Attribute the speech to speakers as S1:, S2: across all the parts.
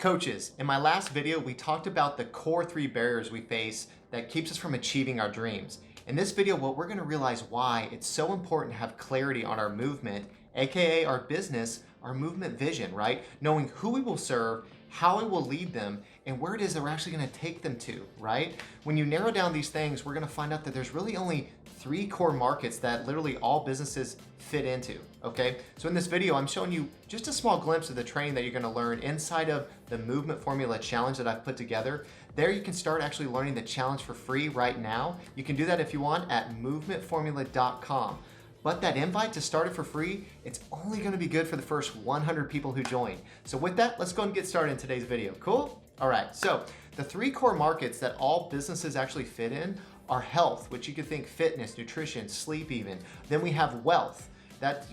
S1: Coaches, in my last video, we talked about the core 3 barriers we face that keeps us from achieving our dreams. In this video, we're gonna realize why it's so important to have clarity on our movement, AKA our business, our movement vision, right? Knowing who we will serve, how we will lead them, and where it is that we're actually gonna take them to, right? When you narrow down these things, we're gonna find out that there's really only 3 core markets that literally all businesses fit into, okay? So in this video, I'm showing you just a small glimpse of the training that you're gonna learn inside of the Movement Formula Challenge that I've put together. There you can start actually learning the challenge for free right now. You can do that if you want at movementformula.com. But that invite to start it for free, it's only gonna be good for the first 100 people who join. So with that, let's go and get started in today's video. Cool? All right, so the 3 core markets that all businesses actually fit in are health, which you could think fitness, nutrition, sleep even. Then we have wealth, that,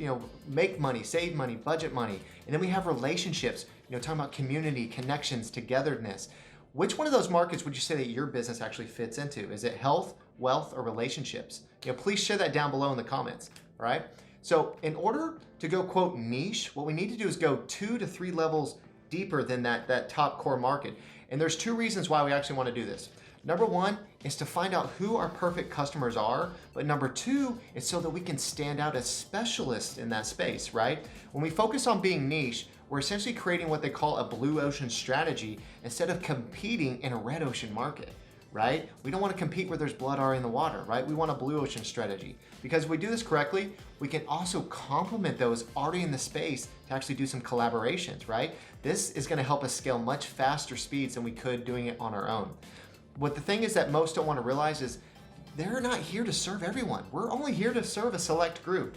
S1: make money, save money, budget money. And then we have relationships, talking about community, connections, togetherness. Which one of those markets would you say that your business actually fits into? Is it health, wealth, or relationships? Please share that down below in the comments, all right? So in order to go quote niche, what we need to do is go 2 to 3 levels deeper than that top core market. And there's 2 reasons why we actually want to do this. Number 1 is to find out who our perfect customers are, but number 2 is so that we can stand out as specialists in that space, right? When we focus on being niche, we're essentially creating what they call a blue ocean strategy instead of competing in a red ocean market, right? We don't want to compete where there's blood already in the water, right? We want a blue ocean strategy. Because if we do this correctly, we can also complement those already in the space to actually do some collaborations, right? This is going to help us scale much faster speeds than we could doing it on our own. What the thing is that most don't want to realize is they're not here to serve everyone. We're only here to serve a select group.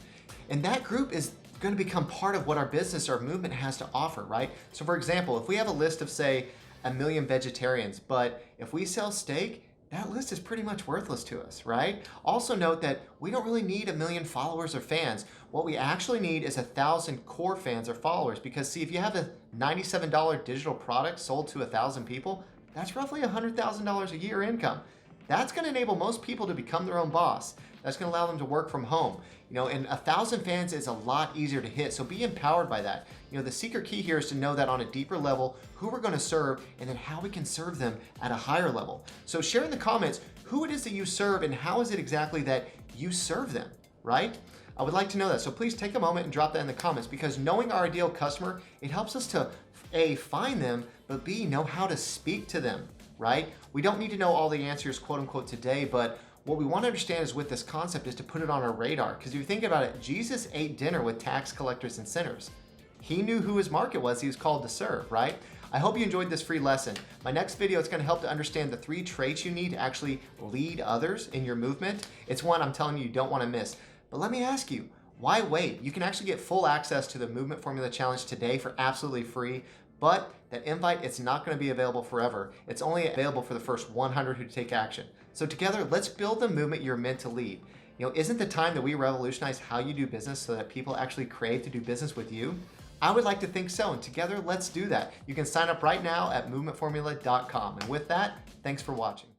S1: And that group is going to become part of what our business or movement has to offer, right? So for example, if we have a list of say 1 million vegetarians, but if we sell steak, that list is pretty much worthless to us, right? Also note that we don't really need 1 million followers or fans. What we actually need is 1,000 core fans or followers, because see, if you have a $97 digital product sold to 1,000 people, that's roughly $100,000 a year income. That's gonna enable most people to become their own boss. That's gonna allow them to work from home. And 1,000 fans is a lot easier to hit, so be empowered by that. The secret key here is to know that on a deeper level, who we're gonna serve, and then how we can serve them at a higher level. So share in the comments who it is that you serve and how is it exactly that you serve them, right? I would like to know that, so please take a moment and drop that in the comments, because knowing our ideal customer, it helps us to A, find them, but B, know how to speak to them, right? We don't need to know all the answers, quote unquote, today, but what we want to understand is with this concept is to put it on our radar. Because if you think about it, Jesus ate dinner with tax collectors and sinners. He knew who his market was he was called to serve, right? I hope you enjoyed this free lesson. My next video is going to help to understand the 3 traits you need to actually lead others in your movement. It's one I'm telling you don't want to miss. But let me ask you, why wait? You can actually get full access to the Movement Formula Challenge today for absolutely free. But that invite, it's not going to be available forever. It's only available for the first 100 who take action. So together, let's build the movement you're meant to lead. Isn't the time that we revolutionize how you do business so that people actually crave to do business with you? I would like to think so, and together, let's do that. You can sign up right now at movementformula.com. And with that, thanks for watching.